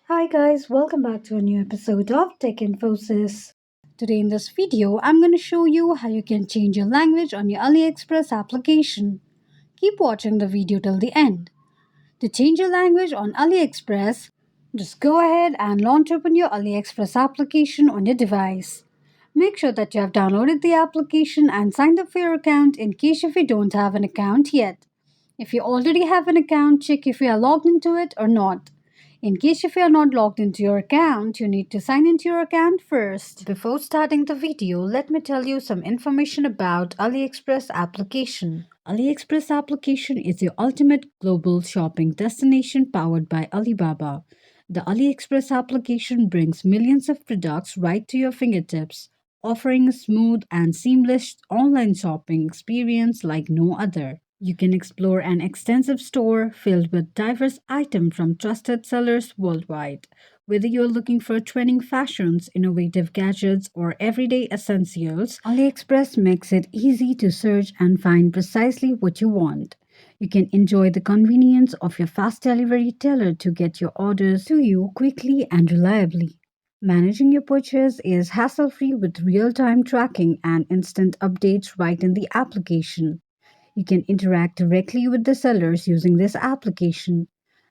Hi guys, welcome back to a new episode of TechInfoSys. Today in this video, I'm going to show you how you can change your language on your AliExpress application. Keep watching the video till the end. To change your language on AliExpress, just go ahead and launch open your AliExpress application on your device. Make sure that you have downloaded the application and signed up for your account in case if you don't have an account yet. If you already have an account, check if you are logged into it or not. In case if you are not logged into your account, you need to sign into your account first. Before starting the video, let me tell you some information about AliExpress application. AliExpress application is your ultimate global shopping destination powered by Alibaba. The AliExpress application brings millions of products right to your fingertips, offering a smooth and seamless online shopping experience like no other. You can explore an extensive store filled with diverse items from trusted sellers worldwide. Whether you're looking for trending fashions, innovative gadgets, or everyday essentials, AliExpress makes it easy to search and find precisely what you want. You can enjoy the convenience of your fast delivery tailored to get your orders to you quickly and reliably. Managing your purchase is hassle free with real time tracking and instant updates right in the application. You can interact directly with the sellers using this application.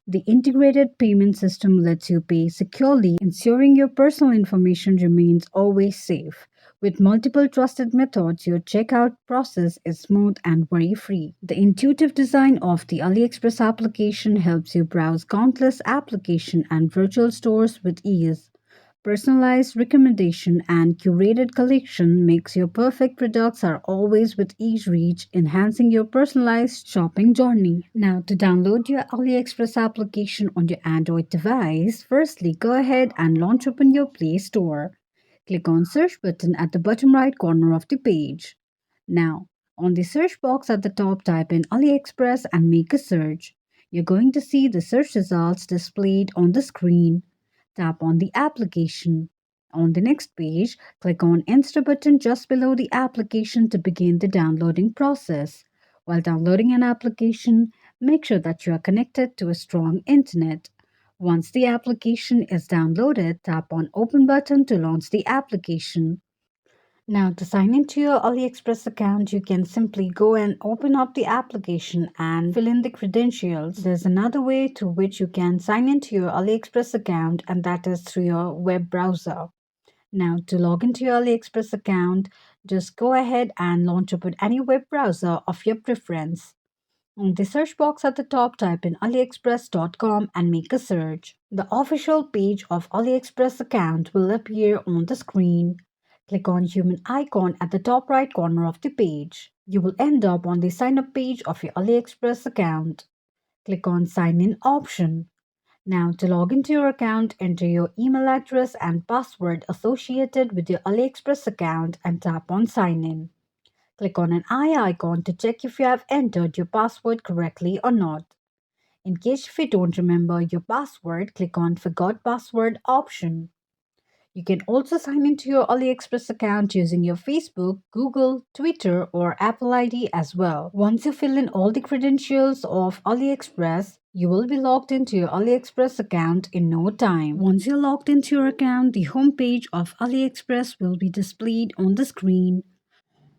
The integrated payment system lets you pay securely, ensuring your personal information remains always safe. With multiple trusted methods, your checkout process is smooth and worry free. The intuitive design of the AliExpress application helps you browse countless applications and virtual stores with ease. Personalized recommendation and curated collection makes your perfect products are always with easy reach, enhancing your personalized shopping journey. Now, to download your AliExpress application on your Android device, firstly go ahead and launch open your Play Store. Click on search button at the bottom right corner of the page. Now, on the search box at the top, type in AliExpress and make a search. You're going to see the search results displayed on the screen. Tap on the application. On the next page, click on Install button just below the application to begin the downloading process. While downloading an application, make sure that you are connected to a strong internet. Once the application is downloaded, tap on Open button to launch the application. Now, to sign into your AliExpress account, you can simply go and open up the application and fill in the credentials. There's another way to which you can sign into your AliExpress account, and that is through your web browser. Now, to log into your AliExpress account, just go ahead and launch open any web browser of your preference. In the search box at the top, type in aliexpress.com and make a search. The official page of AliExpress account will appear on the screen. Click on human icon at the top right corner of the page. You will end up on the sign up page of your AliExpress account. Click on sign in option. Now, to log into your account, enter your email address and password associated with your AliExpress account and tap on sign in. Click on an eye icon to check if you have entered your password correctly or not. In case if you don't remember your password, click on Forgot Password option. You can also sign into your AliExpress account using your Facebook, Google, Twitter, or Apple ID as well. Once you fill in all the credentials of AliExpress, you will be logged into your AliExpress account in no time. Once you're logged into your account, the homepage of AliExpress will be displayed on the screen.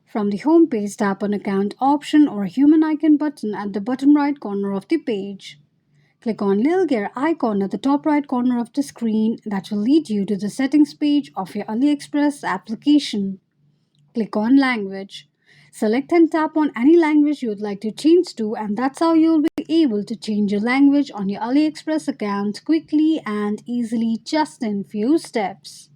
From the home page, tap on Account option or Human icon button at the bottom right corner of the page. Click on little gear icon at the top right corner of the screen that will lead you to the settings page of your AliExpress application. Click on Language. Select and tap on any language you would like to change to, and that's how you'll be able to change your language on your AliExpress account quickly and easily just in few steps.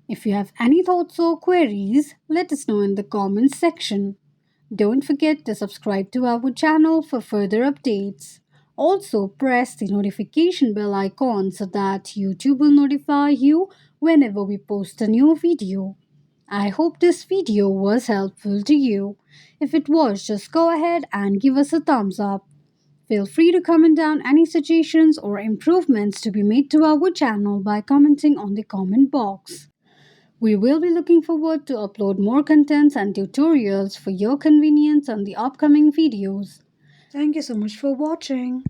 If you have any thoughts or queries, let us know in the comments section. Don't forget to subscribe to our channel for further updates. Also, press the notification bell icon so that YouTube will notify you whenever we post a new video. I hope this video was helpful to you. If it was, just go ahead and give us a thumbs up. Feel free to comment down any suggestions or improvements to be made to our channel by commenting on the comment box. We will be looking forward to upload more contents and tutorials for your convenience on the upcoming videos. Thank you so much for watching.